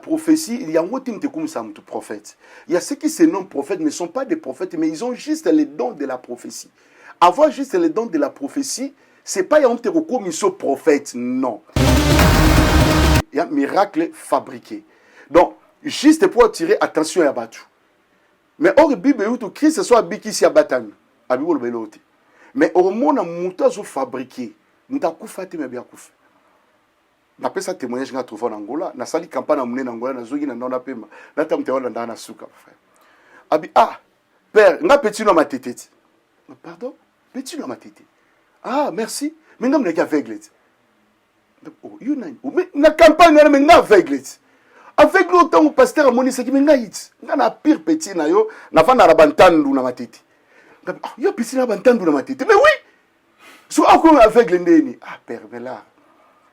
prophétie, il y a un autre prophète. Il y a ceux qui se nomment prophètes, mais ne sont pas des prophètes, mais ils ont juste les dons de la prophétie. Avoir juste les dons de la prophétie, c'est pas un comme ils sont prophètes, non. Il y a un miracle fabriqué. Donc, juste pour attirer attention à Batu. Mais or, Bible est Christ soit biki si abatang. Abibol belote. Mais au monde, mouta zo fabriqué. Mouta koufate mais bien kouf. N'appelle ça témoignage nga trouvé en Angola. Na sali campagne amune en Angola na zogi na ndona pema. Na tamte wala ndana suka frère. Abi père, nga petit no ma tete. Pardon? Petit no ma tete. Ah, merci. Mais nga mneka aveugle. Oh, you na. Mais na campagne na nga aveugle. Avec l'autant où pasteur a moni ce qui m'a dit, on a pire petit na yo, na fa na rabantandu na matiti. Yo petit na rabantandu na matiti. Mais oui. So ako avec l'endeni. Père Bella.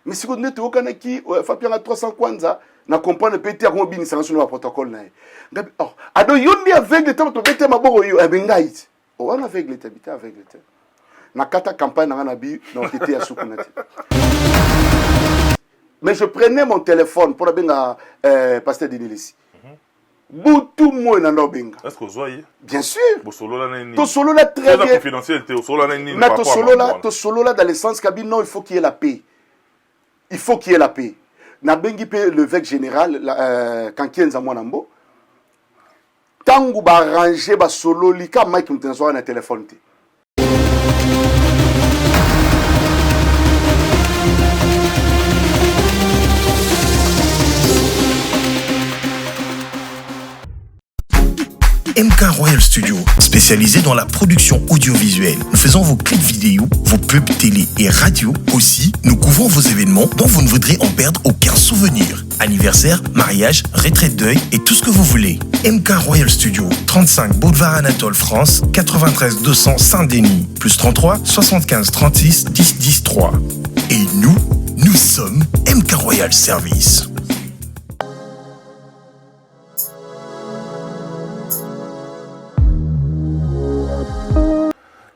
Mais si vous n'êtes aucun qui fa pia na 300 kwanza na comprendre petit ako bini sa sur le protocole na. Ado yondi avec le temps to bete maboko yo abengait. On avec le habité avec le temps. Na kata campagne na bi na tete ya sukunati. Mais je prenais mon téléphone pour la pasteur Dinilissi. Boutou moi nando benga. Est-ce que vous voyez? Bien sûr. Bo solo là nani. To solo là très bien. La confidentialité au solo là nani. Mais to solo là dans le sens qu'abi non, il faut qu'il y ait la paix. Il faut qu'il y ait la paix. Na bengi pe le évêque général quand kienza mwanambo. Tangu ba ranger ba solo li ka Mike mtenzo na téléphone te. MK Royal Studio, spécialisé dans la production audiovisuelle. Nous faisons vos clips vidéo, vos pubs télé et radio. Aussi, nous couvrons vos événements dont vous ne voudrez en perdre aucun souvenir. Anniversaire, mariage, retraite deuil et tout ce que vous voulez. MK Royal Studio, 35 Boulevard Anatole France, 93 200 Saint-Denis, plus 33 75 36 10 10 3. Et nous sommes MK Royal Service.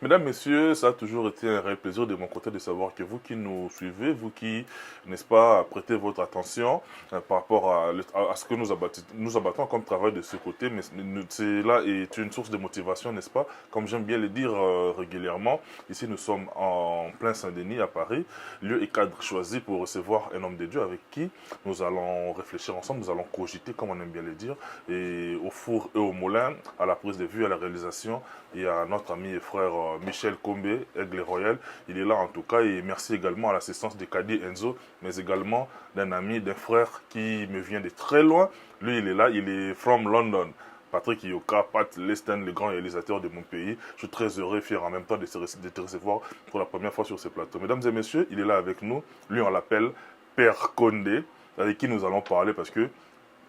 Mesdames, Messieurs, ça a toujours été un réel plaisir de mon côté de savoir que vous qui nous suivez, vous qui, n'est-ce pas, prêtez votre attention par rapport à ce que nous abattons comme travail de ce côté, mais cela est une source de motivation, n'est-ce pas? Comme j'aime bien le dire régulièrement, ici nous sommes en plein Saint-Denis à Paris, lieu et cadre choisi pour recevoir un homme de Dieu avec qui nous allons réfléchir ensemble, nous allons cogiter, comme on aime bien le dire, et au four et au moulin, à la prise de vue, à la réalisation, et à notre ami et frère Michel Combé, Aigle Royal, il est là en tout cas, et merci également à l'assistance de Kadi Enzo, mais également d'un ami, d'un frère qui me vient de très loin. Lui, il est là, il est from London. Patrick Yoka, Pat Leston, le grand réalisateur de mon pays. Je suis très heureux et fier en même temps de te recevoir pour la première fois sur ce plateau. Mesdames et messieurs, il est là avec nous. Lui, on l'appelle Père Condé, avec qui nous allons parler parce que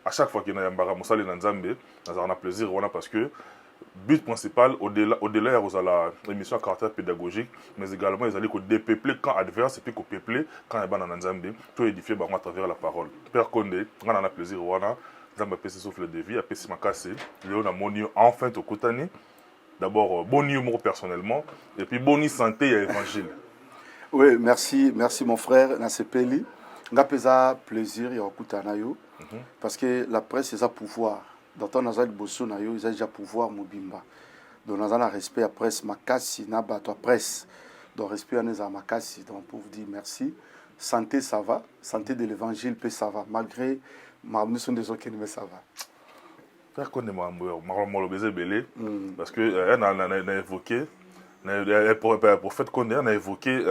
à chaque fois qu'il y a un Mbara Moussa et Nanzambe, nous avons plaisir parce que but principal, au-delà, il y a l'émission à caractère pédagogique, mais également, ils allaient dépeupler quand adverse et puis peupler quand il y a un Nzambe, tout édifier à travers la parole. Père Condé, on a plaisir, Nzambe a souffle de vie, a fait Makase, Léon a moni enfin au Koutani. D'abord, bon humour personnellement, et puis bonne santé et évangile. Oui, merci mon frère, Nasepeli. Nga pesa plaisir ya okutana yo parce que la presse c'est un pouvoir. Dans ton azal bosso na yo, ils ont déjà pouvoir mobimba. Donc nous avons respect à presse makasi na bato presse. Donc respect à nous à makasi donc pour vous dire merci. Santé ça va, santé de l'évangile peut ça va malgré ma mission des autres mais ça va. Faire qu'on est marrant baiser belé parce que on a évoqué pour fait qu'on a évoqué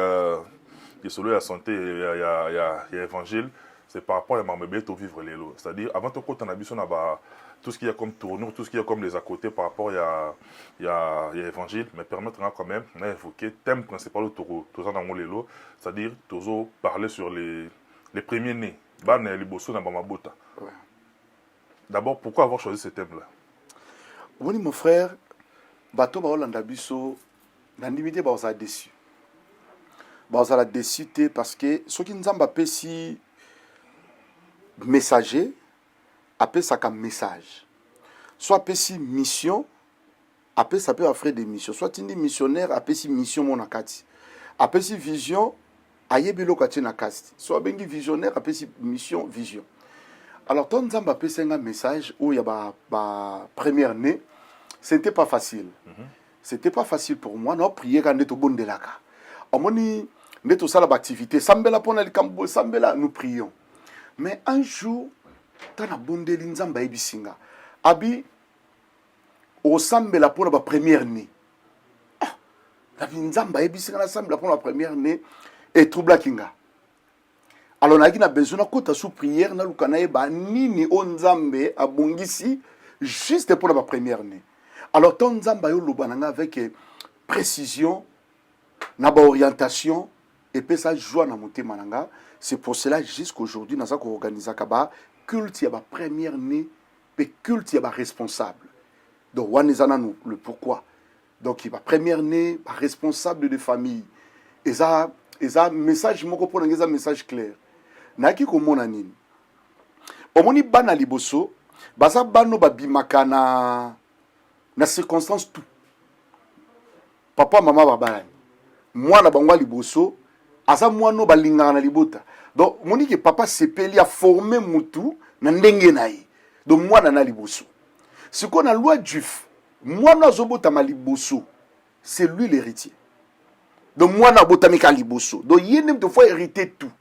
il y a la santé, il y a l'évangile, c'est par rapport à ma au vivre les lots. C'est-à-dire, avant tout, quand on a vu tout ce qu'il y a comme tournure, tout ce qu'il y a comme les à côté par rapport à l'évangile, mais permettre quand même, on a évoqué le thème principal autour de les lots, c'est-à-dire, toujours parler sur les premiers nés. D'abord, pourquoi avoir choisi ce thème-là? Oui, mon frère, bateau Baolanda Bisso, l'animité a déçu. Vous allez décider parce que ceux qui nous ont appelé si messager, appelé ça comme message. Soit appelé si mission, appelé ça peut offrir des missions. Soit une missionnaire, appelé si mission mon akati. Appelé si vision, ayebilo kati nakasti. Soit bengi visionnaire, appelé si mission vision. Alors, ton Nzamba a un message où il y a ma première année, c'était pas facile. C'était pas facile pour moi. Non, prier quand on est au bon de la cas. On m'a dit, on est au salle d'activité. Sambela pour le cambo, Sambela, nous prions. Mais un jour, tu as bon de l'Nzamba et Bisinga. Abi, au Sambela pour la première année. La Nzamba et Bisinga, Sambela pour la première année, et trouble Kinga. Alors, on a besoin de sous prière, na lukana eba nini onzambe abongisi juste pour la première année. Alors, ton nzamba yo lubananga avec précision, na ba orientation et puis ça joie na monté mananga. C'est pour cela jusqu'aujourd'hui nous avons organisé kaba culte ya ba première année, pe culte ya ba responsable. Donc, wanezana nous le pourquoi. Donc, il va première année, ba responsable de famille. Et ça message moko pour un message clair. Naki komona nini omoni bana liboso baza bano babimaka na circonstance tout papa mama babalani mwana bangwa liboso aza mwana balingana na libota donc moni que papa sepeli a formé mutu na ndenge na ye donc mwana na liboso siko na loi juif mwana azobota ma liboso c'est lui l'héritier donc mwana botamika liboso donc yene de fois hériter tout.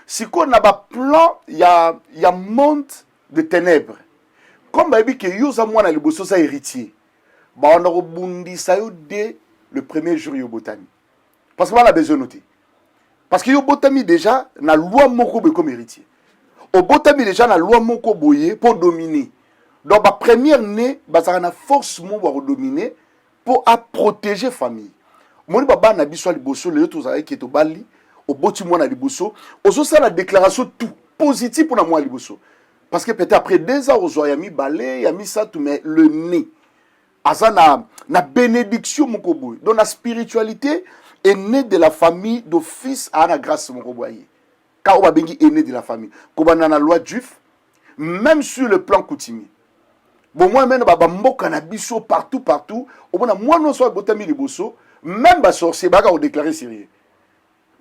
Si on a un plan, il y a monde de ténèbres. Comme il dit que yoza mwana liboso sa héritier, on a rebondi ça dès le premier jour yo botami. Parce qu'on a besoin de noter. Parce que yo botami déjà na loi moko comme héritier. Au botami déjà na loi moko boye pour dominer. Donc la première né, ça na force mo pour dominer pour protéger famille. Moni baba na biso liboso le to za ki to bali. Au boti mwana liboso ozo ça la déclaration tout positif pour moi liboso parce que peut-être après 2 ans ozo ya mi balé ya mi ça tout mais le nez azana na bénédiction moko boy donc la spiritualité est née de la famille d'office à la grâce moko boy ka oba bengi est né de la famille ko bana na loi juif même sur le plan coutumier bon moi même ba mboka na biso partout au bona moi non so botami liboso même ba sorcier ba ka o déclarer sérieux.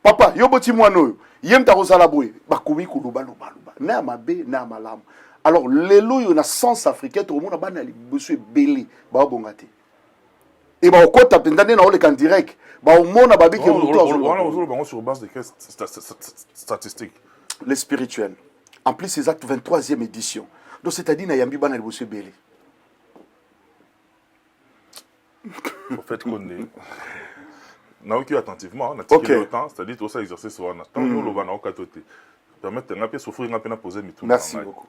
Papa, yo boti mwano, yem ta rosala boy, bakoumi kuluba luba. Na mabe, na malam. Alors, lelo yo na sens africain, tout le monde a ban ali bosu belé, ba bongate. Et ba okota pendane na ole kan direct, ba o mona babi ke muto azolo. On a sur base de quelles statistiques? Les spirituels. En plus, c'est acte 23e édition. Donc, c'est-à-dire na yambi ban ali bosu belé. Au fait qu'on est na oki attentivement na ticket le temps c'est-à-dire tout ça exercice sur na temps lo ba na okatote permettre nga pe souffrir nga pe na poser mitou. Merci beaucoup.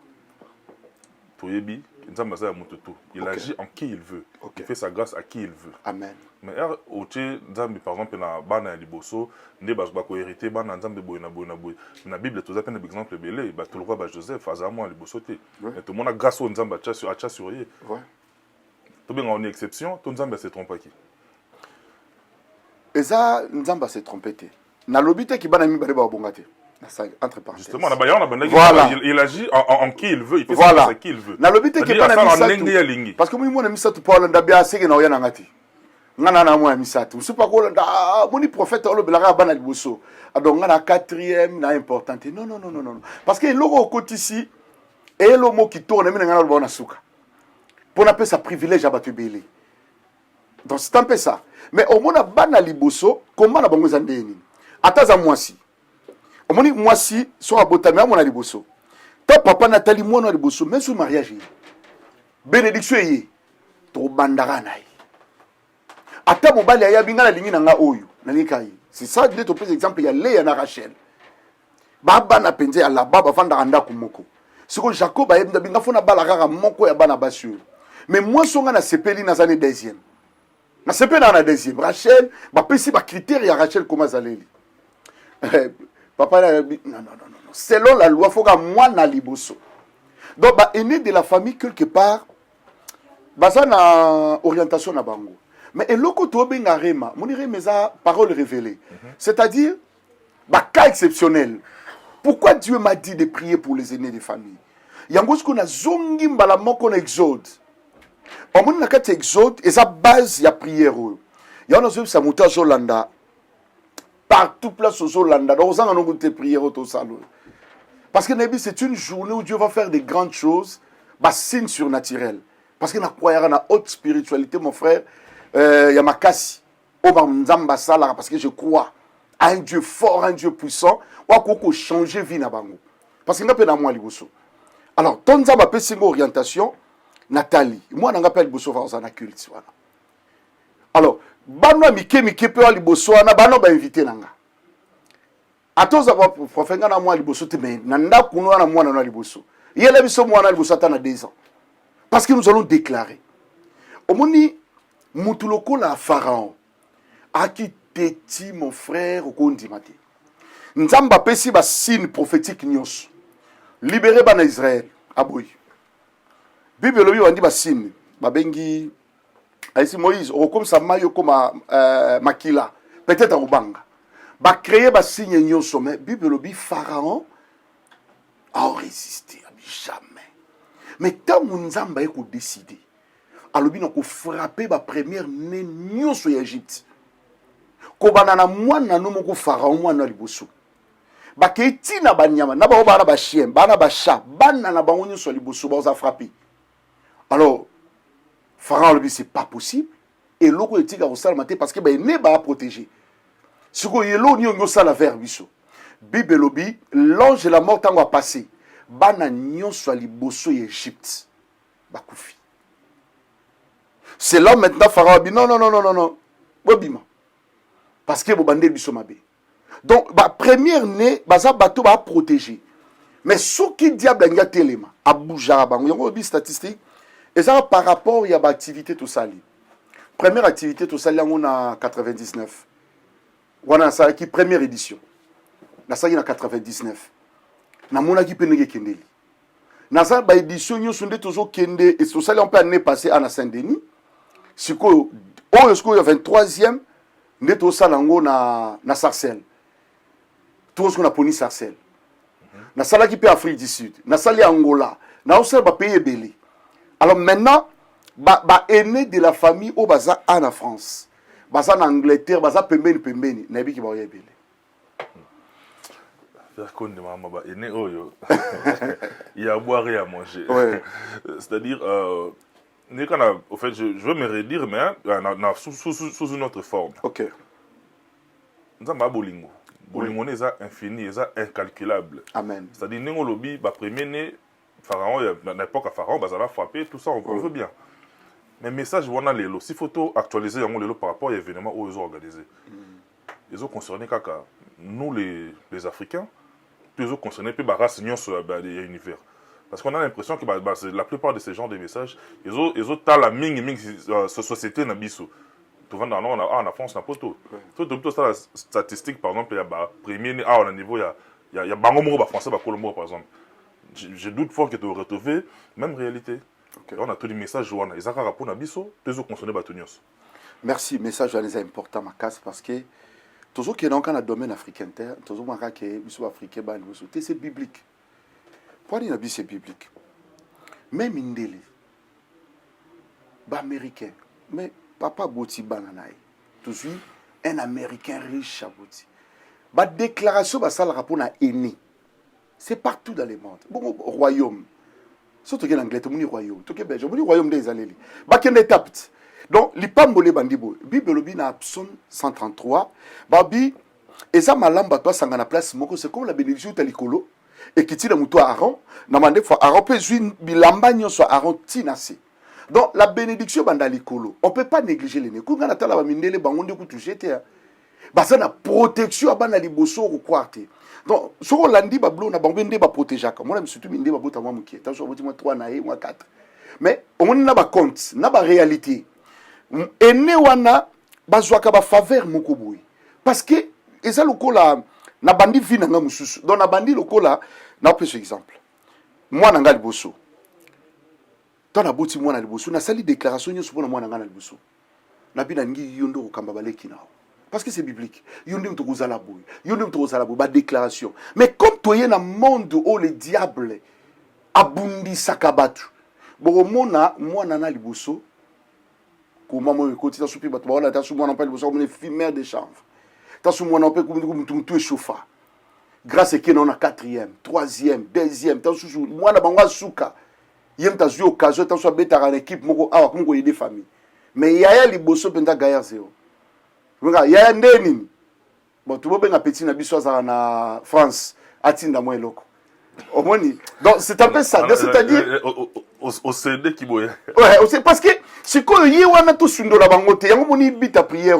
Toyebi nzamba za mututu il agit en qui il veut. Il fait sa grâce à qui il veut. Amen. Mais oche nzambi par exemple na bana liboso nde ba ko hériter bana nzambe boy na Bible tout ça pe na exemple belé ba tout le roi ba Joseph azamo liboso te et tout monde grâce au nzamba acha sur ye. Ouais. Tout bien on est exception tout nzamba se trompe qui. Et ça, Nzamba s'est trompé. Na lobité qui bana mi bale ba bongate. Entre parenthèses. Justement, voilà. Il agit en qui il veut, il fait voilà. Ce qu'il veut. Na lobité qui bana mi parce que moi na mi satu Paul ndabia sege na oyana ngati. Ngana na moi mi satu. C'est pas ko nda moni prophète olo belaka bana liboso. Donc ngana 4e na importante. Non. Parce que loko koti ici et le mot qui tourne mi ngana lo na suka. Pour na pe sa privilège à battre belé. Donc c'est un peu ça. Mais au moins, bana liboso, comment la bango zandeni? Ataza mwasi. Au moins, mwasi, so abotami à mon liboso. Ta papa Nathalie, moi, non liboso, même sur mariage. Bénédiction yé. To bandara na yi. Ata mobali ya binga la lingi na nga oyo. Nanikai. C'est ça, je te pose exemple, il y a Léa na Rachel. Baba na penze ya la baba fanda randa kumoko. Siko Jacob a yebda binga fona bala rara moko ya bana basur. Mais moi, songa na sepeli na zane deuxième. Na sepe na deuxième Rachel ba pesi ba critère ya Rachel comment zaleli papa non selon la loi faut que moi na liboso donc ba aîné de la famille quelque part baza na orientation na bango mais eloko to benga rema moni remeza parole révélée c'est-à-dire ba cas exceptionnel pourquoi Dieu m'a dit de prier pour les aînés de famille yango ce qu'on a zongi mbala moko na Exode. On a un exode et sa base il y a prière. Il y a un samuta Zolanda partout place aux Zolanda. Donc on a une prière au salon. Parce que c'est une journée où Dieu va faire des grandes choses, bah, signe surnaturel. Parce qu'il y a une haute spiritualité, mon frère. Il y a ma casse. Parce que je crois à un Dieu fort, un Dieu puissant. Ou à changer vie na bango. Parce que n'a moi liboso. Alors, ton zamba pe singo orientation, Nathalie. Moi, on appelle liboso dans culte. Alors, banwa mike pe wa liboso na bano ba invité nanga. Atoza ba profenga na moi liboso te mais nanda kuno na moi na liboso. Yele biso moi na liboso ta na 2 ans. Parce que nous allons déclarer. Omoni mutuloko la pharaon. Aki teti mon frère okondi mate. Nzamba pesi ba signe prophétique nyos. Libérer bana Israël aboy. Bible lobi wandi ba signe ba bengi aisi Moïse comme ça mayo comme makila peut-être en banga. Ba créer ba signe nyos mais Bible lobi pharaon a résisté jamais. Mais tant mon Nzamba eko décidé alobi na ko frapper ba première né nyos en Égypte. Ko banana mwana no moko pharaon mwana liboso. Ba keti na banyama na ba bana ba chien bana ba chat bana na bango nyos liboso ba za frapper. Alors pharaon lobi c'est pas possible et loko etika ko sala maté parce que ba né ba protéger. Siko yelo nyongo sala vers biso. Bible lobi l'ange de la mort tango a passé. Bana nyonso liboso Égypte bakufi. C'est là maintenant pharaon dit non. Bobima. Parce que bobande biso mabe. Donc ba première né baza bato ba protéger. Mais ce qui diable nga telema abouja bango yango bi statistique et ça par rapport ya ba activité tout ça li. Première activité tout ça li on a 99. Wana ça qui première édition. Na ça na 99. Na mona ki penenge kendeli. Na ça ba édition nyoso nde tozo kende et ça on peut année passée à Saint-Denis. Siko o siko 23e nde to sala ngo na Sarcelles. Tout ce qu'on a poni Sarcelles. Na sala ki pe Afrique du Sud, na sali Angola, na aussi ba pays belé. Alors maintenant ba aîné de la famille au baza en France. Baza en Angleterre, baza pembeni na bi ki ba yebele. Il y a à boire et à manger. Ouais. C'est-à-dire, au fait, je veux me redire, mais sous une autre forme. Ok. Nous avons bolingo. Bolingo est infini, est incalculable. Amen. C'est-à-dire, nous avons lobby, premier né, Pharaon, à l'époque à Pharaon, ça va frapper, tout ça, on veut bien. Mais message, on a les lots. Si photo actualiser les lots par rapport à l'événement où ils ont organisé. Ils ont concerné nous, les Africains. Puis ils ont concerné la race sur l'univers. Parce qu'on a l'impression que la plupart de ces genres de messages, ils ont la ming société na biso. Tout le monde en France n'a pas tout. Tout ça, la statistique, par exemple, il y a premier né, au niveau, il y a Bangomo, français, Colombo, par exemple. Je doute fort que tu aurais retrouvé même réalité. Okay. On a tous les messages, ils ont rapport na biso, ils ont concerné Batunios. Merci, message est important, ma casse, parce que toujours qu'il y a dans le domaine africain, toujours que les africains, c'est biblique. Pourquoi c'est biblique? Même Indélé, américain, mais papa Boti Bananaï, toujours un américain riche à Boti. La déclaration, ça le rapport à aîné. C'est partout dans le monde. Bon, royaume. Surtout que l'anglais, tout le monde royaume. Tout le monde royaume des allélis. Baken est apte. Donc, les pambole bandibo, Bible lobi na Psaume 133, babi, eza malamba toi sangana place moko, c'est comme la bénédiction talikolo, et qui tire muto Aaron, na mande fois Aaron peut jouer bilamba nyonso Aaron tinase. Donc, la bénédiction bandalikolo, on peut pas négliger les né. Quand on a la mindele bangonde ku toujeté, basa na protection abana liboso ko kwarte. Donc, so on landi ba blo na bangende ba protéger ka. Moi, surtout minde ba bota moi mukie. Attention, boti moi 3 na e, moi 4. Mais on na ba compte, na ba réalité. Ene wana bazwaka ba faveur moko boy parce que eza lokola na bandi vi na nga mususu donc na bandi lokola na pese exemple moi na nga liboso to na boti moi na liboso na sali déclaration nyo supona moi na nga na liboso na bina ngi yondo ko kamba baleki nao parce que c'est biblique yondo mto kozala boy yondo mto kozala boy ba déclaration mais comme toye na monde où le diable abundi sakabatu bo mona moi na liboso maman écoute ta soupi bato wala ta sou moi on appelle ça comme les fumeurs de chanvre ta sou moi on appelle comme tout chauffa grâce à on a 4e, 3e, 2e, tant sous moi na bango suka. Yem ta joué occasion tant soit beta en équipe moko awa comme ko aider famille. Mais yaya liboso penda gaillard zéro. Regarde, yaya ndeni. Bon tout be na petit na biso za na France, atinda moi eloko. Omoni. Donc c'est un peu ça, c'est-à-dire au CD qui boye. Ouais, c'est parce que c'est que yi wana to sundola bango te, yango moni bita prière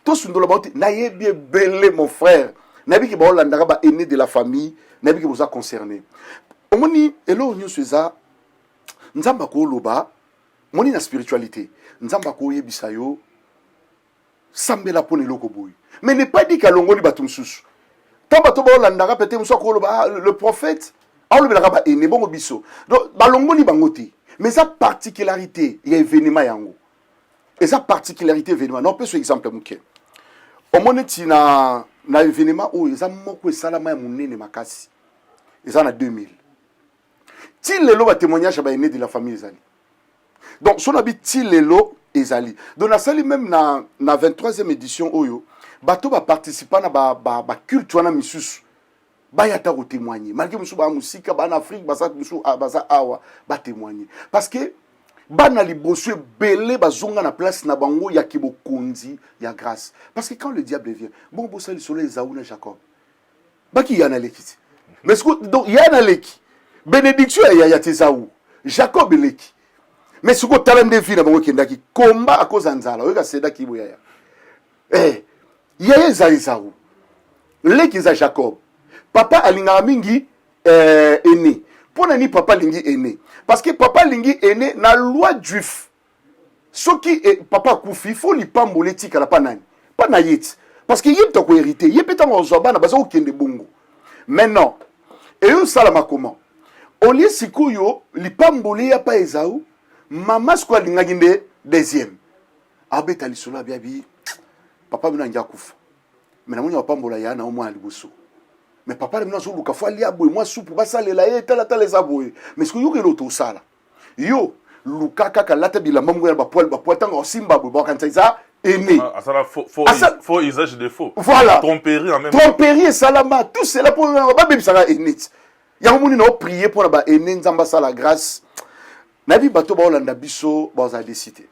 to sundola bango te, na yebi belé mon frère. Nabi ki ba Hollanda ba aîné de la famille, nabi ki vous a concerné. Omoni elo nyo seza nzamba ko loba, moni na spiritualité. Nzamba ko yebisa yo sambela pone loko boy. Mais n'est pas dit qu'à longoli batum susu. Tant bato ba Hollanda ka pété muso ko loba le prophète, a le bela ba aîné bongo biso. Donc ba longoli bangote. Mais sa particularité, il y a événement yango. Et sa particularité événement, non peut ce exemple mouké. Omoni ti na événement où ils ont moko salama ya munene makasi. Ils en a 2000. Ti lelo ba témoignage ba aîné de la famille ezali. Donc son habit ti lelo ezali. Donc na sali même na 23e édition oyo, bato ba participer na ba culte wana misusu. Ba yata ko témoigner. Malgré musu ba musika ba en Afrique ba sa musu ba awa ba témoigner. Parce que bana liboso belé bazonga na place na bango ya kibokonzi ya grâce. Parce que quand le diable vient, bon bossa le soleil Esaú Jacob. Baki yana leki. Mais donc yana leki. Bénédiction ya Esaú. Jacob leki. Mais ce que talent de vie na bango kendaki combat à cause nzala. Oka seda kibo ya. Ya Esaú. Leki za Jacob. Papa alinga mingi aîné. Pour nani papa lingi aîné. Parce que papa lingi aîné na loi juif. Ce qui est papa koufi, faut li pambole tika la panani. Pas na yet. Parce que yem to ko hérité, yem peta mo zoba na baza o kende bongo. Maintenant, et eux salama comment? Au lieu sikuyo li pambole ya pa Esaú, mama sko linga nginde deuxième. Abeta li sola biabi. Papa mina ngia kufa. Mais na mona pambola ya na o mwa liboso. Mais papa le mnazo luka fo ali aboy moi soupe ba sale la et tala les aboy mais ce que yo ke loto sala yo luka kaka lata bila mamu ya ba poil tanga osimba bo ba kanta za aîné asala faux usage de faux voilà tromperie en même tromperie salama tout cela pour ba bébé sala aîné ya moni na prier pour ba aîné nzamba sala grâce na bi bato ba Hollanda biso ba za décider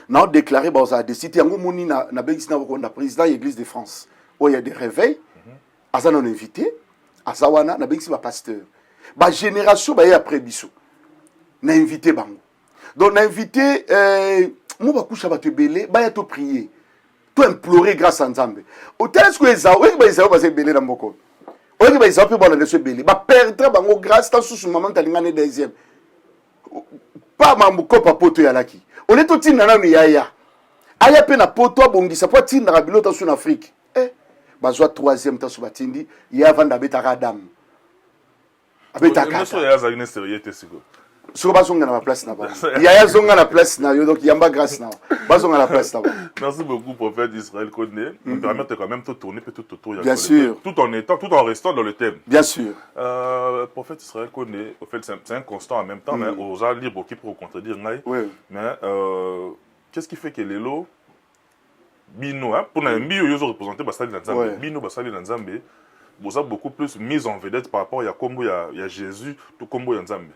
na déclarer ba za décider yango moni na bengisi na ko na président de l'église de France où il y a des réveils. Asa non invité, asa wana na bengisi ba pasteur. Ba génération ba après biso. Na invité bango. Donc na invité mo ba kusha ba te belé, ba ya to prier. To implorer grâce à Nzambe. O tel ce que Esaú, ba Esaú ba se belé na mboko. O ba Esaú pe ba na se belé. Ba perdre bango grâce tant sous maman talingane deuxième. Pas mambuko pa poto ya laki. On est tout tina na yaya. Aya pe na poto abongisa po tina na bilota sur Afrique. Bazwa troisième temps sur batindi ya vanda beta radam abeta ka so ya za ine seriete siko so bazonga na place na ba ya zonga na place na yo donc yamba grâce na bazonga na place na ba. Merci beaucoup prophète Israël Koné. Nous permettre quand même de tourner tout autour bien sûr tout en restant dans le thème bien sûr. Prophète Israël Koné au fait c'est un constant en même temps mais aux gens libres qui pour contredire ngai mais qu'est-ce qui fait que les lots bino pour na mbio yozo représenter basali na Nzambe bino basali na Nzambe boza beaucoup plus mise en vedette par rapport ya kombo ya Jésus tout kombo ya Nzambe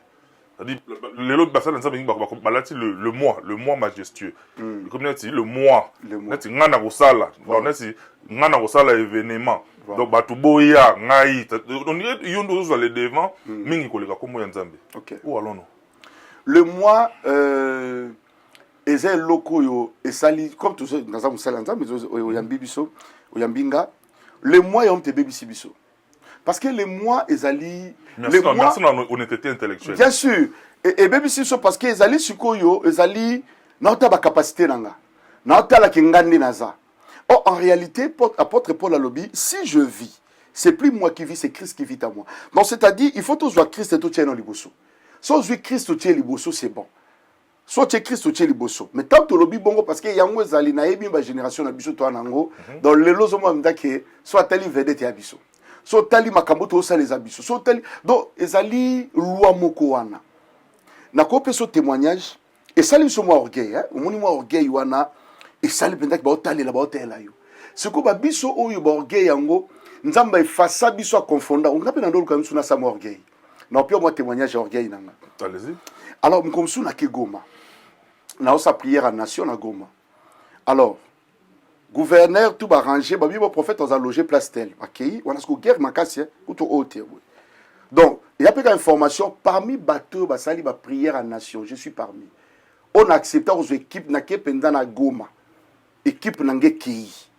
c'est-à-dire lelo basali na Nzambe balati le moi majestueux comme neti le moi neti ngana kosala donc neti ngana kosala événement donc batu boya ngai on yondo zo le devant mingi koleka kombo ya Nzambe ou allons-nous le moi et c'est loko yo et sali comme tout ça dans un sali ensemble oyambi biso oyambinga le mois yom te bebisi biso parce que les mois ezali les mois merci na honnêteté intellectuelle bien sûr et bebisi biso parce que ezali sikoyo ezali na ta ba capacité nanga na ta la kingandi naza en réalité apôtre Paul alobi si je vis c'est plus moi qui vis c'est Christ qui vit en moi donc c'est-à-dire il faut tous voir Christ et tout tient dans liboso so vu Christ tout tient liboso c'est bon. Soit tu es Christ ou tu es liboso. Mais tant que tu bongo parce que yango ezali na yebi ba génération na biso to anango dans le lozo mo mdake soit tali vedette ya biso. Soit tali makambo to sa les abiso. Soit tali donc ezali loi moko wana. Na ko peso témoignage et sali so mo orgueil hein. Omoni mo orgueil wana et sali pendaki ba otali la ba otela yo. Ce ko ba biso oyo ba orgueil yango nzamba efasa biso confondant on appelle ndolo comme suna sa orgueil na pio moi témoignage orgueil nanga allez-y alors comme suna ke Goma na sa prière à nation na Goma alors gouverneur tout arrangé ba bibo prophète on a logé place tel OK on a ce guerre makasi ou tout autre donc il y a peu d'informations parmi bateau ba sali ba prière à nation je suis parmi on a accepté aux équipes na ke pendant na Goma équipe nangé ki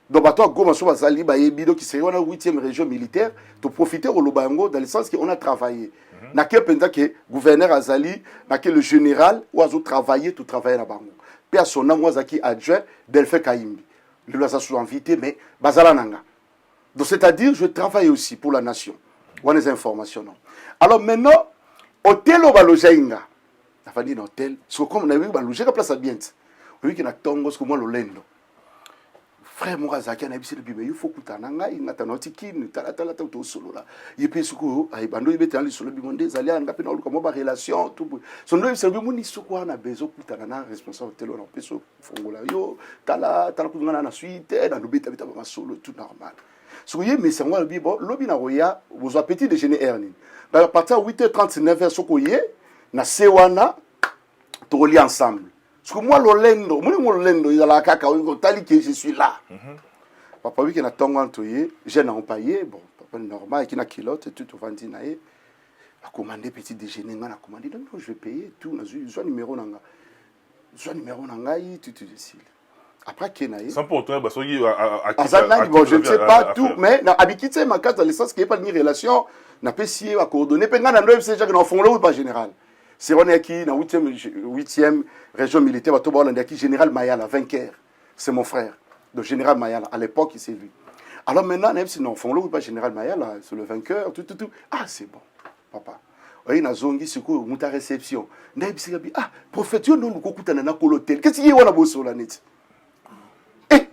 donc bateau Goma so ba sali ba yebido qui serait on a 8e région militaire to profiter au Lobango dans le sens que on a travaillé na ke pendant que gouverneur azali na ke le général ou a travaillé tout travailler na bango à son nom, Wazaki adjoint Delphin Kaimbi. Le loi sous invité, mais Bazala Nanga. Donc, c'est-à-dire, je travaille aussi pour la nation. On a des informations. Non. Alors maintenant, hôtel au Balojainga. Ça va dire hôtel. Parce que comme on a vu, Balojainga place à bien. On a vu qu'il y a un tongo, ce que moi, l'olendo. Frère Morazaki, on a vu que il faut que tu aies un tanotiki, tu solo là. Il peut se couper, il bando il bete ali solo bimondé, zali anga pena comme ba relation tout. Son nom c'est bimoni soko na bezo kutana na responsable telo na peso fongola yo, tala kutuna na suite, na lobeta beta ba solo tout normal. Ce que mais c'est moi bibo, lobi na roya, vos appétits déjeuner erni. À partir de 8h39 soko yé, na sewana to relier ensemble. Parce que moi, l'olendo, il a la caca, que je suis là. Papa, oui, qu'il a tant d'entoyé, j'ai un payé, bon, papa, normal, qui a kilote, tout, au vendu, il a commandé petit déjeuner, il a commandé, non, je vais payer tout, soit numéro nanga, tout, ici. Après, qu'il a sans pour autant, bon, je ne sais pas tout, mais, habitué, ma case, dans le sens qu'il n'y a pas de relation, n'a pas essayé à coordonner, mais, c'est déjà qu'on fond là ou pas général. C'est on est qui dans 8e région militaire, qui général Mayala, vainqueur. C'est mon frère. Le général Mayala, à l'époque, c'est lui. Alors maintenant, même si nous font le pas général Mayala, c'est le vainqueur, tout. Ah, c'est bon, papa. Oui, na zongi c'est quoi muta réception. Naïb c'est ah, prophète yo non kokuta na l'hôtel. Qu'est-ce qu'il y a wana bosso la net? Eh.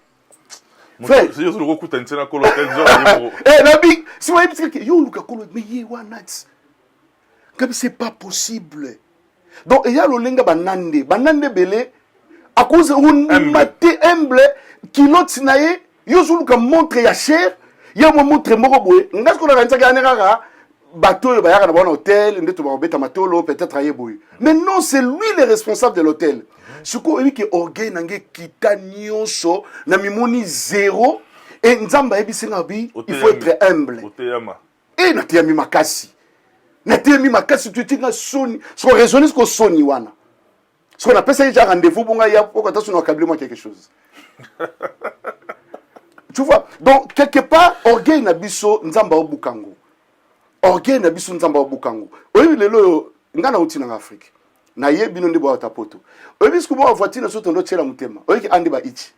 Frère, c'est yo le kokuta na l'hôtel genre. Eh, nabi, si vous dites que yo luka kolo mais ye wana. Comme c'est pas possible. Donc il y a le lenga banande belé à cause d'un maté humble qui l'autre sinaye yozu ka montre ya cher ya mo montre moko boye ngas ko na kanisa ka nera bateau ba ya na bon hôtel ndeto ba beta matolo peut-être aye boye mais non c'est lui le responsable de l'hôtel suko ebi ke orgueil nange kitanyonso na mimoni zéro et nzamba ebisenga bi il faut être humble et na tiami makasi Natemi makasi tu tinga soni so raisonner ce que soni wana ce qu'on appelle ça déjà rendez-vous bonga ya pour quand tu nous accabler moi quelque chose tu vois donc quelque part orgueil na biso nzamba obukango orgueil na biso nzamba obukango oyi lelo ngana utina en Afrique na yebi no ndebo tapoto oyi biso mo voiture na so tondo tshela mutema oyi ki andi ba ichi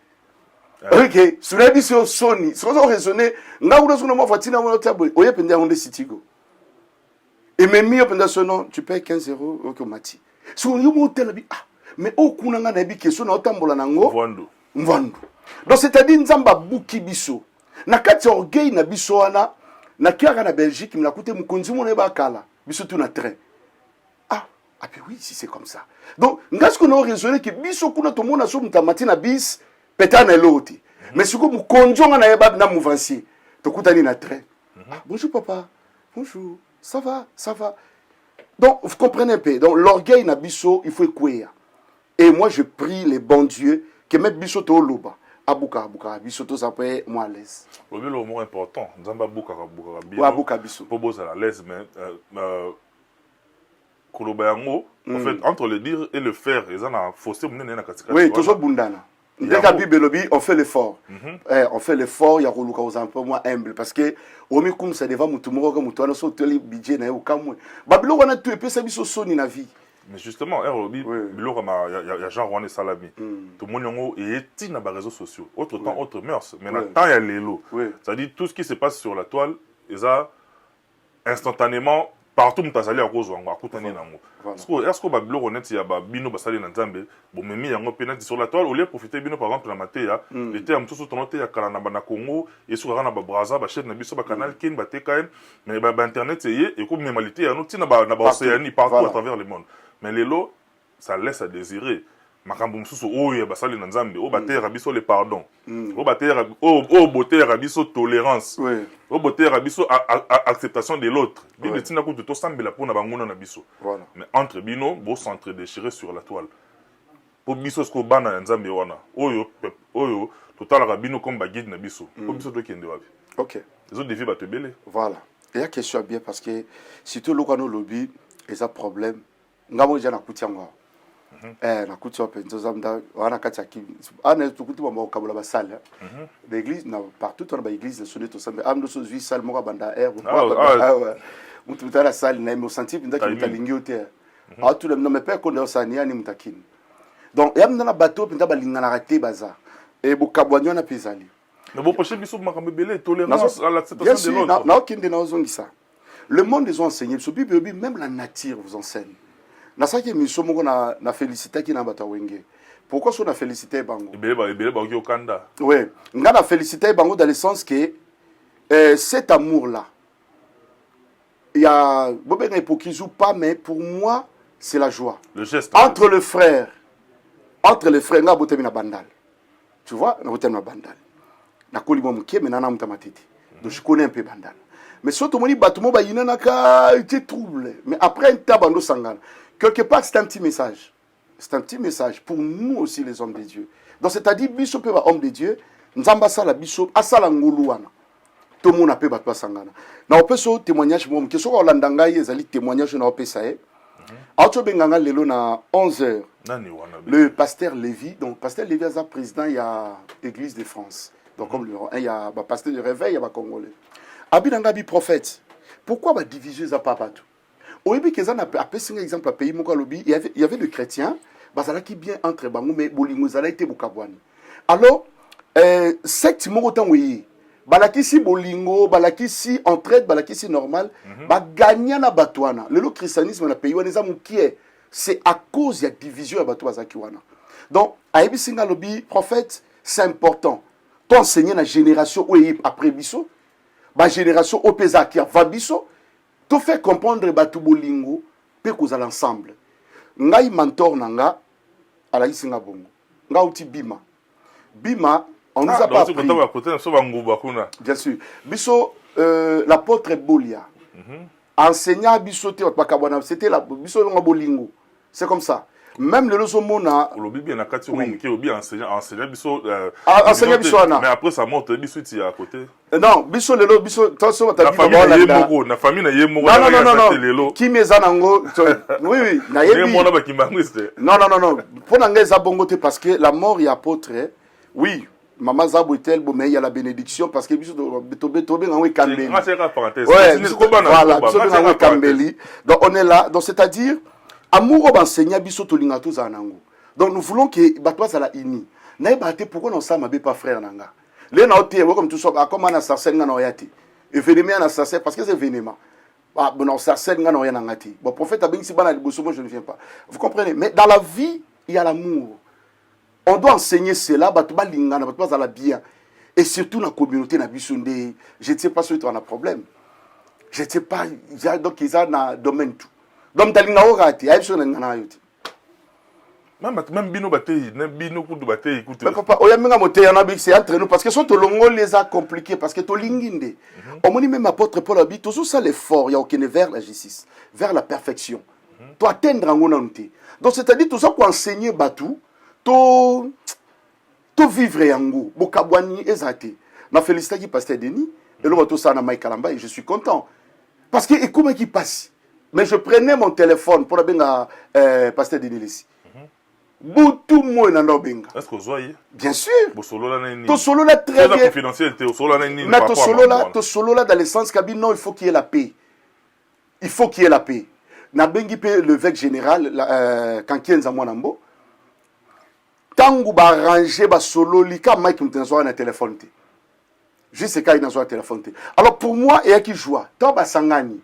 oyi ke sura biso soni so raisonner ngakuna so mo voiture na mo tabo oyi pende onde sitigo. Et même mieux pendant ce nom, tu payes 15 euros au mati. Si on y a ah, mais au kunanga na bi question na otambola nango. Mvandu. Donc c'est-à-dire nzamba buki biso. Na kati orgueil na biso wana na kiaka na Belgique, me la coûté mukonzi mo na ba kala. Biso tout na train. Ah puis oui, si c'est comme ça. Donc ngas qu'on a raisonné que biso kuna to mona so mutamati na bis peta na loti. Mais si ko mukonzi nga na yeba na mouvancier. To kutani na train. Bonjour papa. Bonjour. Ça va. Donc, vous comprenez un peu. Donc, l'orgueil na biso, il faut écouer. Et moi, je prie les bons dieux que mettent biso to loba. Abuka, biso to ça peut être moi à l'aise. Le mot important, Zamba Buka, Abuka biso. Pour bosser à l'aise, mais Kolobayango, en fait, entre le dire et le faire, ils en ont faussé. Oui, toujours bundana. Dès qu'à Bibelobi, on fait l'effort. On fait l'effort, il y a un peu moins humble. Parce que, au mieux, comme ça, devant Moutoumoro, Moutouano, sauter les budgets, n'a aucun. Babylon, on a tout, et puis ça, il sonne na vie. Mais justement, il y a Jean-Rouane Salami. Tout le monde est dans les réseaux sociaux. Autre temps, autre mœurs. Mais maintenant, il y a les lots. C'est-à-dire, tout ce qui se passe sur la toile, ils ont instantanément. Partout où tu as allé à cause de est-ce que Babylon honnête il y a bino basali na nzambe bon memi yango penalty sur la toile au lieu profiter bino par exemple na matéya l'été am tout tonoté ya kala na bana Congo et sur na ba Brazza ba chaîne na biso ba canal kin ba TKM mais ba internet et comme normalité ya no tina ba na ba Océanie partout à travers le monde mais les lots ça laisse à désirer makambo mosusu oyo basali na nzambe o batera biso le pardon o batera o botera biso tolérance o botera biso acceptation de l'autre bible tina ko to sambela pona banguna na biso mais entre bino bo centre déchiré sur la toile po biso sko bana nzambe wana oyo total rabino comme guide na biso po biso to kende wapi OK les autres défis ba te belé voilà et la question bien parce que surtout le kano lobby et ça problème ngamo jana kutianga na kutia penzo zamda wana kataki ana tukuti ba kabula ba salle l'église na partout on a ba église de sonné tout ça mais amdo so salle mo banda air mutu tala salle na mo senti pinda ki mutalingi hotel tout le nom pas qu'on osani ani mutakini donc yamna na bateau pinda balingana raté bazar et bo kabwanyo na pezali mais bon prochain biso makambe belé tolérance à l'acceptation de l'autre na okinde na ozongisa le monde les ont enseigné so bible même la nature vous enseigne. Na saki miso moko na félicité ki na bata wenge. Pourquoi so na félicité bango? Ebele ba ki okanda. Ouais, nga na félicité bango dans le sens que cet amour là. Il y a bobenga hypocrisie ou pas mais pour moi c'est la joie. Le geste entre les frères nga botemi na bandal. Tu vois, na botemi na bandal. Na kolimo mke mais na mutamatiti. Donc je connais un peu bandal. Mais surtout moni batumo ba yinanaka était trouble. Mais après un tabando sangana. Quelque part, c'est un petit message. C'est un petit message pour nous aussi, les hommes de Dieu. Donc, c'est-à-dire, Bishop est homme de Dieu. Nzamba sala Bishop, asala nguluana. Tout le monde a pu battre sangana. Na opeso témoignage moi, que soit Holandanga ezali témoignage na opesa e. Auto benganga lelo na 11h. Le pasteur Lévy, donc pasteur Lévy est président il y a Église de France. Donc comme il y a pasteur de réveil, il y a congolais. Abinanga bi prophète. Pourquoi va diviser ça pas tout? Au début, qu'ils ont appelé un exemple à pays Mokalobi, il y avait des chrétiens, qui bien entre bango mais bolingozala était bokabwani. Alors, secte mokotan oui, balaki si bolingo, balaki si entraide, balaki si normal, ba gagner na batwana. Le christianisme na pays wana c'est à cause de la division à batwa zakiwana. Donc, aibi singa lobi prophète, c'est important. Ton enseigner la génération oui après biso, ba génération opesa qui va biso. To fait comprendre batu bolingo pe kozala ensemble ngai mentor nanga ala isinga bongo nga uti bima on nous a pas appris bien sûr biso l'apôtre Bolia enseignant biso te bakabwana c'était la biso nga bolingo c'est comme ça même le lozomona le bible na kati mo mke obi enseignant biso mais après ça monte biso ti à côté non biso lelo biso toso ta na famille na yemoko non qui mezanango oui na yebi mona ba kimbangiste non pour ngeza bongo te parce que la mort y apôtre oui maman Zabo etel bo mais il y a la bénédiction parce que biso tobe ngwe kambeli voilà biso kambeli donc on est là donc c'est-à-dire amour enseignant biso to linga to zanango. Donc nous voulons que batwa ça la ini. Na ebate pourquoi non ça mabe pas frère nanga. Les na oté comme tout ça comme na sarcelle nga no yati. Événement na sarcelle parce que c'est événement. Bah bon sarcelle nga no yana ngati. Bon prophète abin si bana liboso moi je ne viens pas. Vous comprenez? Mais dans la vie, il y a l'amour. On doit enseigner cela batwa linga na batwa ça la bien. Et surtout dans la communauté na bisonde, je ne sais pas si tu as un problème. Je ne sais pas donc ils ont un domaine tout. Donc talinga orati aïso na ngana yoti même bino batei même bino kudu batei écoute mais papa oyamenga moteya na bi c'est entre nous parce que sont to longo les a compliqué parce que to linginde on moni même apôtre Paul abi toujours ça l'effort il y a aucun vers la justice vers la perfection to atteindre ngona nté donc c'est-à-dire tout ça pour enseigner batu to vivre yango bokabwani ezate na félicité qui pasteur Denis et le retour ça na Mike Kalamba et je suis content parce que et comment qui passe. Mais je prenais mon téléphone pour benga pasteur Denis. Boutou mo na benga. Est-ce que vous voyez? Bien sûr. Bo solo la nini. To solo la très bien. Confidentiel to solo la nini. Mais to solo là dans le sens qu'abi non, il faut qu'il y ait la paix. Il faut qu'il y ait la paix. Na bengi pe l'évêque général quand kienza mwanambo. Tangu ba ranger ba solo li ka Mike mtenzo na téléphone té. Juste quand il na so téléphone té. Alors pour moi et qui joie, to ba sangani.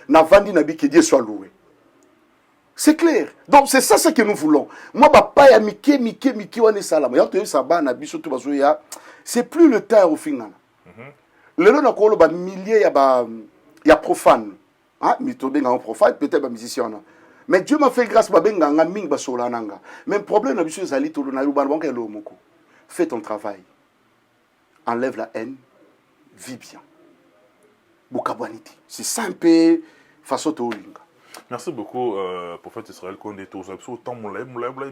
Na vandi na bi que Dieu soit loué. C'est clair. Donc c'est ça ce que nous voulons. Moi papa ya mike wane salama. Ya to ça ba na biso to bazo ya. C'est plus le temps au final. Le na ko lo ba milliers ya profane. Ah, mi to benga profane peut-être ba musicien. Mais Dieu m'a fait grâce, babenganga ming basolananga. Mais le problème na biso ezali to na luba banka lo moko. Fais ton travail. Enlève la haine, vis bien. Bukabwaniti. C'est simple façon to linga. Merci beaucoup, prophète Israël Kondé. Tout ça, autant moulay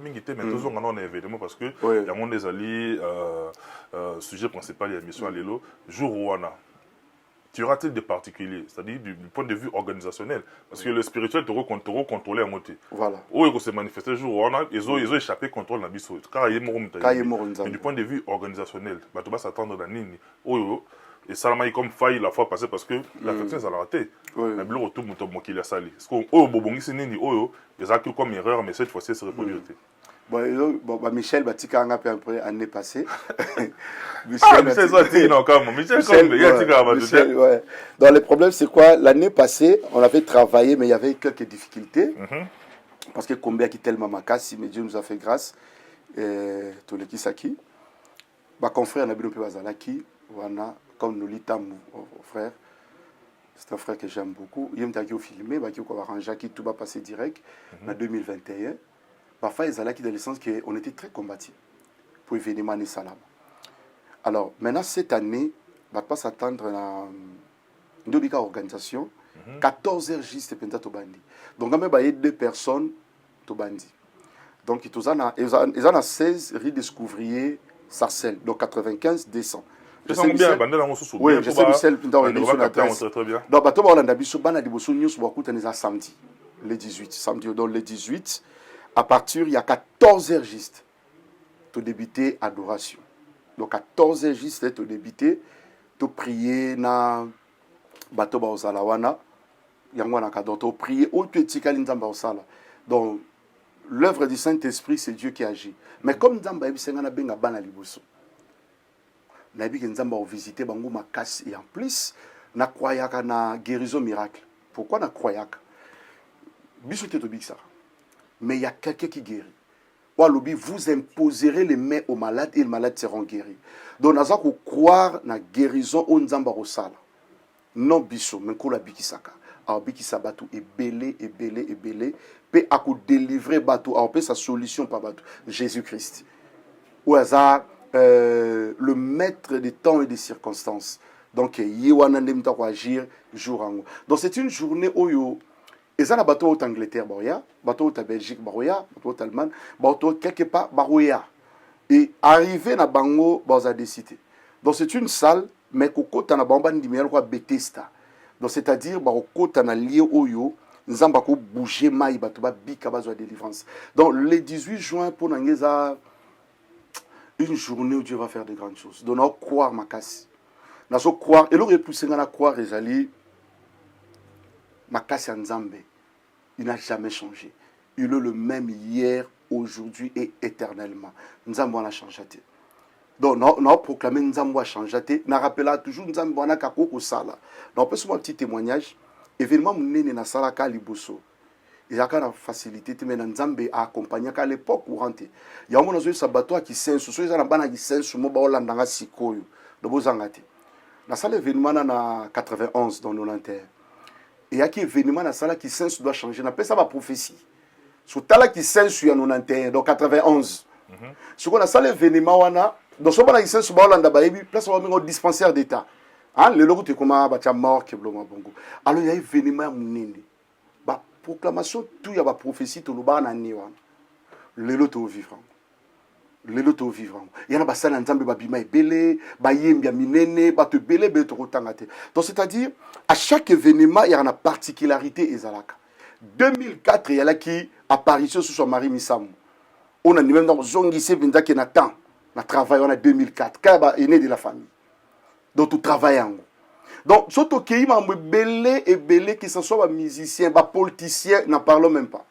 mingité, mais tous on a évidemment parce que il y a des alliés, sujet principal de l'émission à l'élo, jour Rwanda. Tu auras-t-il des particuliers, c'est-à-dire du point de vue organisationnel, parce que le spirituel te contrôlé à moitié. Voilà. Où il s'est manifesté jour Rwanda, ils ont échappé contrôle dans biso. Car il est mort. Mais du point de vue organisationnel, bah tu vas s'attendre dans nini. Et ça m'a comme failli la fois passée parce que l'affection ça l'a raté. Mais le retour mon qui l'a sali. Parce que bobongi c'est nini ils ont comme erreur mais cette fois-ci c'est reproduit. Bon, Michel Batika a après l'année passée. Michel ouais. Donc le problème c'est quoi? L'année passée, on avait travaillé mais il y avait quelques difficultés. Parce que combien qui tellement makasi mais Dieu nous a fait grâce. Tous les Kisaki. Bah confrère Nabino Pebazalaki, voilà. Comme nous l'itams, frère, c'est un frère que j'aime beaucoup. Il m'a filmé, il m'a arrangé qui tout va passer direct en 2021. Parfois, ils allaient dans le sens qu'on était très combatifs pour l'événement de Salam. Alors, maintenant, cette année, on ne va pas s'attendre à une organisation. 14 heures juste pour Tobandi. Donc, il y a 2 personnes Tobandi. Donc, ils ont 16 rue des Scouvriers, Sarcelles, donc 95 décembre. Je sais bien, oui, je sais Michel, donc, bateau Hollande biso bana liboso news bakuta neza samedi, le 18, samedi donc le 18 à partir il y a 14 heures juste to débuter adoration. Donc 14 heures juste to débuter to prier na bateau ba osala wana yango na ka donc to prier au petit nzamba osala. Donc l'œuvre du Saint-Esprit c'est Dieu qui agit. Mais comme nzamba ebisenga na benga bana liboso nabi nzamba o visiter bango makasi et en plus na croyaka na guérison miracle. Pourquoi na croyaka? Biso te tobiksa. Mais il y a quelqu'un qui guérit. Walobi vous imposerez les mains aux malades et les malades seront guéris. Donc naza ko croire na guérison o nzamba rosala. Non biso men ko la bikisaka. Alors bikisa batu ebele pe ako délivrer batu alors pe sa solution par batu Jésus-Christ. Ou hasard le maître des temps et des circonstances. Donc, Yewana Nemta ko agir jour en jour. Donc, c'est une journée où et ça, la bateau en Angleterre, bateau en Belgique, bateau en Allemagne, bateau quelque part, et arrivé na Bango, dans des cités. Donc, c'est une salle, mais koko tana bamba ndimiyal ko Bethesda. Donc, c'est-à-dire, koko tana lié oyo, nzamba ko bouger mai bato ba bika bazwa délivrance. Donc, le 18 juin pour nangeza une journée où Dieu va faire de grandes choses. Donc, on croire ma casse. Nous croire. Et l'autre poussé à croire, Ezali, ma casse Nzambe. Il n'a jamais changé. Il est le même hier, aujourd'hui et éternellement. Nzambe a changé. Donc, on a proclamé Nzambe a changé. On a rappelé toujours Nzambe a kako sala. Donc, on peut se faire un petit témoignage. Événement, on na sala ka liboso. Il y a une facilité, mais Nzambe a accompagné à l'époque courante. Il y a un sabato qui s'est insoucié, il y a un qui s'est insoucié, il y a un sikoyo. Dans la salle événement en 91 dans 91. Il y a un événement dans la salle qui s'est doit changer. On appelle ça ma prophétie. Sur la qui s'est insoucié en 91, dans 91. Sur la salle événement, dans ce moment-là, il s'est insoucié, il y a un dispensaire d'État. Le logo est comme un mort qui est bongo. Alors il y a un événement proclamation tout y a prophétie tout le bas na niwa le loto vivant il y a ba sana nzambe ba bima ebele ba yembia minene ba te belé be to tangate. Donc c'est-à-dire à chaque événement il y a une particularité ezalaka. 2004 il y a là qui apparition sur son mari Misamu on a même dans zongisi vinda qui n'attend na travail on a 2004 quand est né de la famille donc tout travail en donc, surtout qu'il y a des belé qui ce soit des musiciens, des politiciens, n'en parlons même pas.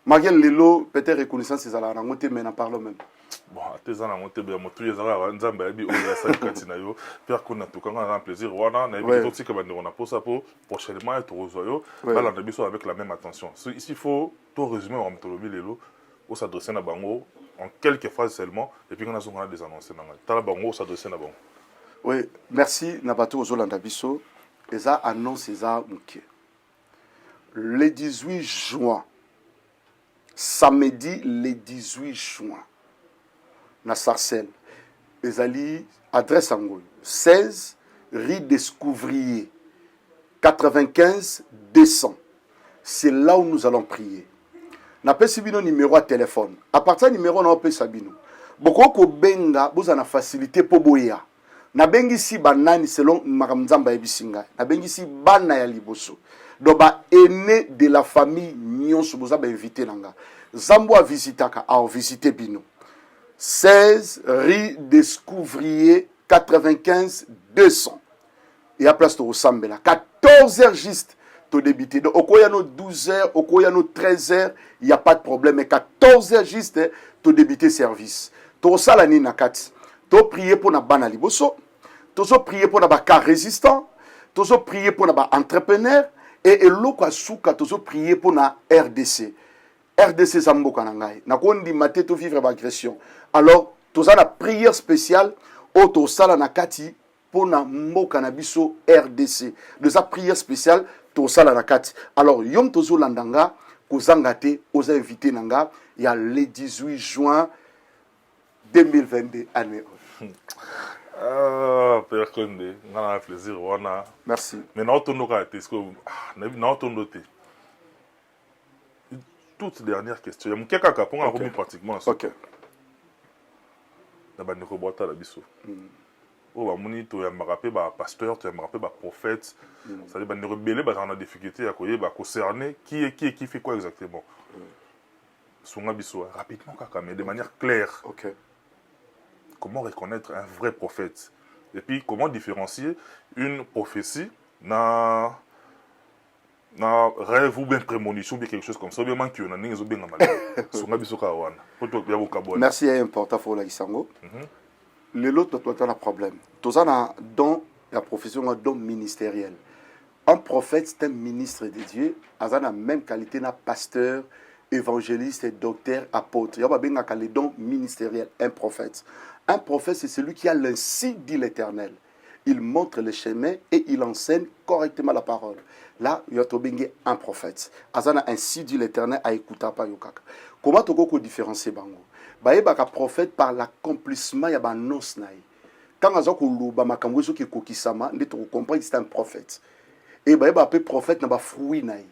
Malgré les lots, peut-être reconnaissance, c'est à la rencontre, mais n'en parlons même pas. Bon, tu sais, on a montré les arabes, on a dit, on a ça, Katinayo, Pierre qu'on a tout quand on a un plaisir, on a dit aussi que on a posé pour prochainement être aux oyo, là on a dit ça avec la même attention. Ici, il faut tout résumer en mythologie les lots, où s'adresser à Bango en quelques phrases seulement, et puis on a des annonces. Dans la Bango, s'adresser à Bango. Oui, merci Nabato Ozolanda Bisso. Et ça annonce ça. Le 18 juin, samedi le 18 juin na Sarcelles ezali adresse angoyo 16 rue des Couvriers 95 200. C'est là où nous allons prier. Na pesi bino numéro à téléphone. À partir du numéro na pesa bino. Boko ko benga boza na facilité po boya. Na bengi si banani selon makamzamba ebisinga. Na bengi si bana ya liboso. Do ba aîné de la famille nyonso boza ba invité nanga. Zambo a visitaka a visité bino. 16 rue des Couvriers 95 200. Et à place de Rosambela 14h juste to débiter. Donc au koyano 12h, au koyano 13h, il n'y a pas de problème mais 14h juste to débiter service. To salani na kat. To prier pour na bana liboso. To so prier pour na ba car résistant. To so prier pour na ba entrepreneur et loko asuka to so prier pour na RDC. RDC Zamboka nangai. Na kondi maté to vivre agression. Alors, to za na prière spéciale au to sala na kati pour na mboka na biso RDC. De sa prière spéciale to sala na kati. Alors, yom to zo landanga ko zangate aux invités nanga il y a le 18 juin 2022 année. Ah, Père Condé, on a un plaisir, on a. Merci. Mais non, ton est-ce que non, ton noté. Toute dernière question. Il y a quelqu'un qui a remis pratiquement. Ok. D'abord, nous reboitons la biso. Oh, bah, moni, tu as rappelé, bah, pasteur, tu as rappelé, bah, prophète. Ça veut dire, bah, rebelle, bah, on a difficulté à concerner qui fait quoi exactement. Songa biso, rapidement, mais de manière claire. Ok. Comment reconnaître un vrai prophète? Et puis, comment différencier une prophétie d'un rêve ou bien prémonition ou bien quelque chose comme ça? Merci, c'est important pour la Isango. Le lot de la problème. Tout ça, dans la profession, un don ministériel. Un prophète, c'est un ministre de Dieu. Il a la même qualité d'un pasteur, évangéliste, docteur, apôtre. Il y a un don ministériel, un prophète. Un prophète, c'est celui qui a l'ainsi dit l'Éternel. Il montre le chemin et il enseigne correctement la parole. Là, il y a un prophète. Azana ainsi dit l'Éternel à écouter pas yokaka. Comment tu peux différencier bango? Un prophète par l'accomplissement ya ba nos naï. Quand azako luba makamwezo ki kokisama, ndé tu comprends que c'est un prophète. Et un prophète n'a pas fruit naï.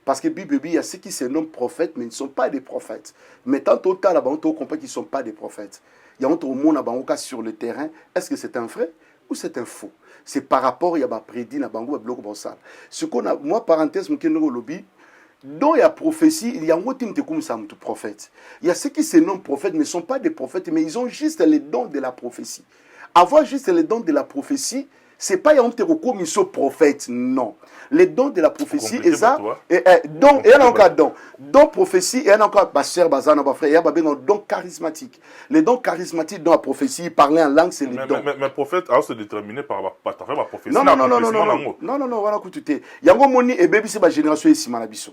Parce que Bible, il y a ceux qui se nomment prophètes, mais ils ne sont pas des prophètes. Mais tant au temps, on comprend qu'ils ne sont pas des prophètes. Il y a un monde sur le terrain. Est-ce que c'est un vrai ou c'est un faux? C'est par rapport à prédit na bango bloc bossal. Ce qu'on a, moi parenthèse, mon kenno lobby, dans la prophétie, il y a un team de comme ça prophète. Il y a ceux qui se nomment prophètes, mais ne sont pas des prophètes, mais ils ont juste les dons de la prophétie. Avoir juste les dons de la prophétie, c'est pas un comme ils sont prophètes, non. Les dons de la prophétie, et ça, don, et un encore don. Don prophétie, et un encore, basser, bazana, frère, et un don charismatique. Les dons charismatiques dans la prophétie, parler en langue, c'est les dons. Mais prophète, alors c'est déterminé par ma prophétie. Non, voilà, écoute, il y a un moni et baby, c'est ma génération ici, malabiso.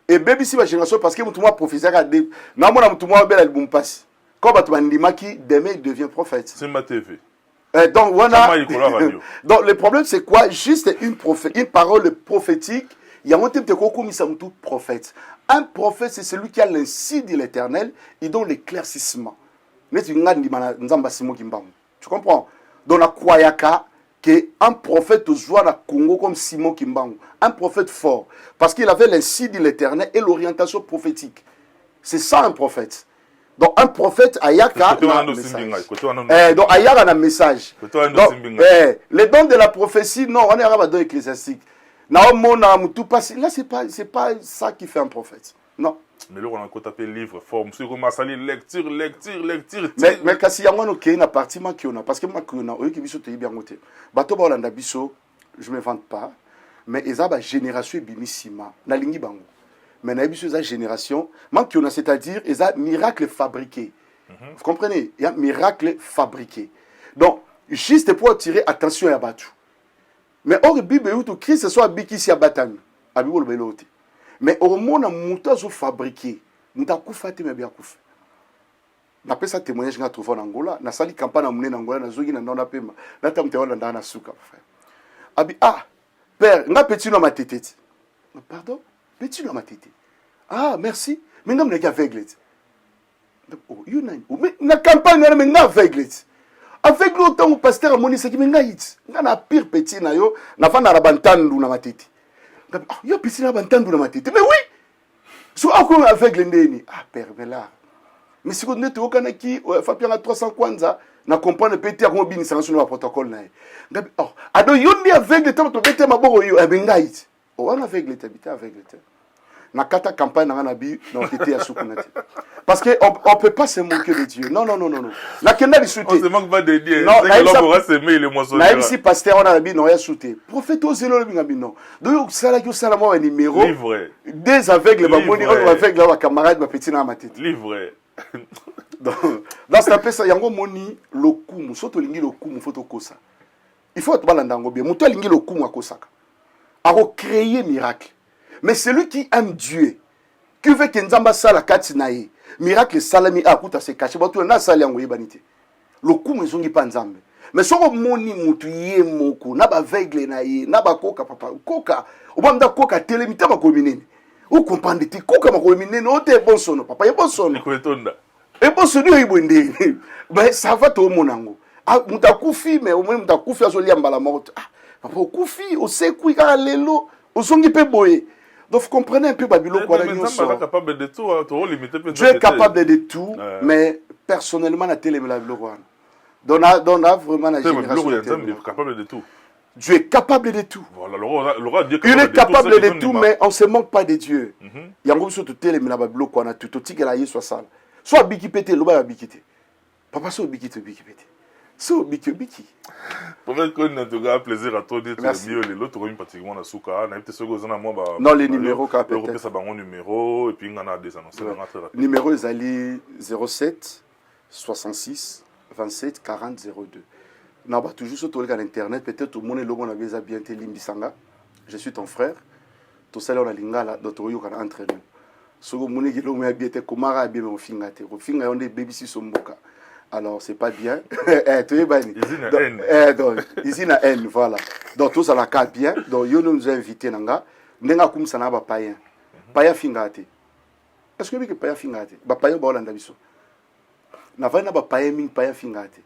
Et baby, c'est ma génération parce que mon tournoi prophétie, non, mon tournoi, bel album passe. Quand tu m'as dit, qui demain, il devient prophète. C'est ma TV. Donc, voilà. Donc, le problème, c'est quoi? Juste une parole prophétique. Il y a un thème de tout prophète. Un prophète, c'est celui qui a l'insi de l'Éternel et donne l'éclaircissement. Tu comprends? Dans la Kwayaka, qu'un prophète soit dans le Congo comme Simon Kimbangu. Un prophète fort. Parce qu'il avait l'insi de l'Éternel et l'orientation prophétique. C'est ça un prophète. Donc un prophète ayaka a un message. Donc ayaka a un message. Donc, les dons de la prophétie, non, on est à don ecclésiastique. Là c'est pas ça qui fait un prophète. Non. Mais là on a encore tapé livre, forme, sur comment ça lecture. Mais kasi yango no kei na partie ma kiona parce que ma kiona oyo ki biso te bien ngote. Bato ba olanda biso, je me vante pas, mais ezaba génération bimisima na lingi bango. Mais il y a une génération, c'est-à-dire il y a un miracle fabriqué. Vous comprenez? Il y a un miracle fabriqué. Donc, juste pour attirer attention à Batou. Mais or, Bible ou Christ soit biki si abatami. Abibol belote. Mais au monde, mouta zo fabriqué. Mouta koufate mais bien kouf. N'appelle ça témoignage nga trouvé en Angola. Na sali campagne amune en Angola na zogi na nona pema. Na tamte wala ndana suka frère. Abi père, nga petit no ma tete. Pardon? Petit dans ma tête. Ah, merci. Mais non, mais aveugle. Oh, you know. Mais la campagne, mais nga aveugle. Aveugle autant au pasteur à moni, c'est qui nga hit. Nga na pire petit na yo, na fa na rabantandu na matiti. Yo petit na rabantandu na matiti. Mais oui. So ako aveugle ndeni. Ah père Bella. Mais si vous n'êtes aucun qui, fa pia na 300 kwanza. Na comprendre petit à combien ça sur le protocole na. Oh, ado yondi aveugle tant to bete maboko yo abenga hit. Oh, on aveugle t'habiter aveugle. Na kata campagne na bi na tete ya sukunati. Parce que on peut pas se moquer de Dieu. Non. La kenda li souté. On se moque pas de Dieu. Non, c'est que l'homme aura semé il est moissonné. Na ici pasteur on a bi non ya souté. Prophète ozelo bi ngabi non. Donc sala yo sala mo numéro. Livre. Des aveugles ba moni on avec là camarade ba petit na matete. Livre. Dans cette appel ça yango moni lokumu soto lingi lokumu faut kosa. Il faut to balanda ngo bien. Muto lingi lokumu akosaka. A recréer miracle. Mais celui qui aime Dieu, qui veut que Nzamba sala katinaye, miracle salami akuta se caché, batu na sali yango yebanite. Lokumu ezongi pa Nzambe. Mais soko moni mutu ye moko na ba aveugle na ye, na ba koka papa, koka. Obanda koka telemita ba kominene. Ou comprendre ti koka ba kominene, o te bon sono papa, ye bon sono. Ko etonda. Et bon sono yo ibonde. Mais ça va to monango. Ah mutakufi mais au moins mutakufi azoli ambala morte. Ah papa okufi, o sekui ka lelo, o zongi pe boye. Donc, vous comprenez un peu Babylone. Dieu est capable de tout. Dieu est capable de tout, mais personnellement, la télé, la Babylone. Donc, vraiment la génération. Dieu est capable de tout. Dieu est capable de tout. Voilà, il est capable de tout, mais on ne se manque pas de Dieu. Il y a un peu de télé, mais la Babylone, on a tout. Tout ce qu'il y a, soit sale. Soit bikipété, l'eau va bikité. Papa, soit bikité, bikipété. So biki. Pour faire qu'on a tout cas plaisir à toi d'être mieux les autres ont pratiquement la souka na peut se goza na moi non les numéros qu'a peut ça bon numéro et puis on a des annonces très rapide. Numéro est allé 07 66 27 40 02. Na ba toujours sur à l'internet peut-être tout le monde est logo na beza bien te limbisanga. Je suis ton frère. To sala na lingala d'auto yo kana entre nous. Soko moni ki logo ya bien te komara bien mo finga te. Ko finga yonde baby si somboka. Alors, c'est pas bien. Donc, ici, il y a haine, voilà. Donc, tout ça, la carte bien. Donc, nous nous invité, nanga. Nenga kum sana ba païen. Païen fingate. Est-ce que vous avez païen fingate? Ba païen ba olanda biso. Na va na ba païen ming païen fingate.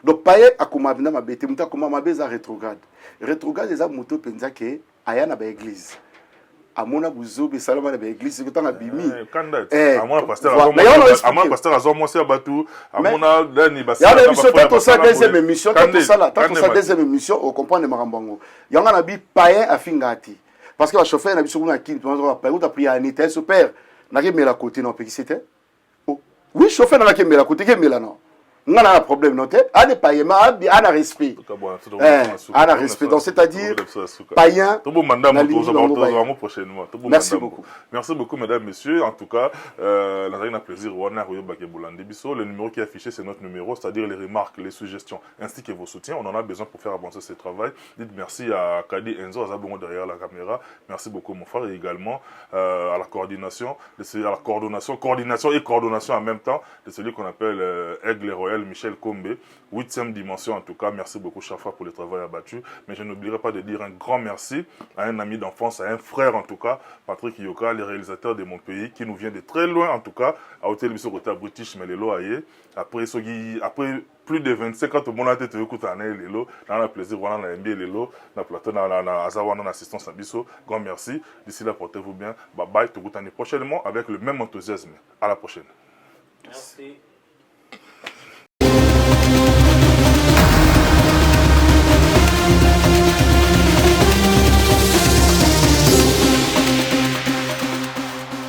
Donc, païen akuma bina ma bete, muta akuma ma beza rétrograde. Rétrograde, les amoto penza ke aya na ba église. Amona buzobe salama na église que tanga bimi amona pasteur azo moi c'est abatu amona dani basa ya na biso to sa deuxième émission to sa deuxième émission au comprendre marambango yanga na bi païen afingati parce que le chauffeur na biso kuna kin to pa uta prier anita son père na ke mela côté non parce que c'était oui chauffeur na ke mela côté ke mela non on a un problème non tête à des païens mais à un respect à un respect donc c'est-à-dire païen merci beaucoup mesdames messieurs en tout cas on a plaisir le numéro qui est affiché c'est notre numéro c'est-à-dire les remarques les suggestions ainsi que vos soutiens on en a besoin pour faire avancer ce travail dites merci à Kadi Enzo Azabongo derrière la caméra merci beaucoup mon frère et également à la coordination et coordination en même temps de celui qu'on appelle Aigle Royal Michel Kombe, 8e dimension en tout cas. Merci beaucoup Chafa pour le travail abattu. Mais je n'oublierai pas de dire un grand merci à un ami d'enfance, à un frère en tout cas, Patrick Yoka, le réalisateur de mon pays, qui nous vient de très loin en tout cas, à Hôtel Bisso Côté British, mais les loyers. Après plus de 25 ans, tout le monde a été écouté à Nélo. On a plaisir, on a aimé les lots, on a plateau, on a Azawana, on a assistance à Bisso. Grand merci. D'ici là, portez-vous bien. Bye bye, tout le monde prochainement avec le même enthousiasme. À la prochaine. Merci.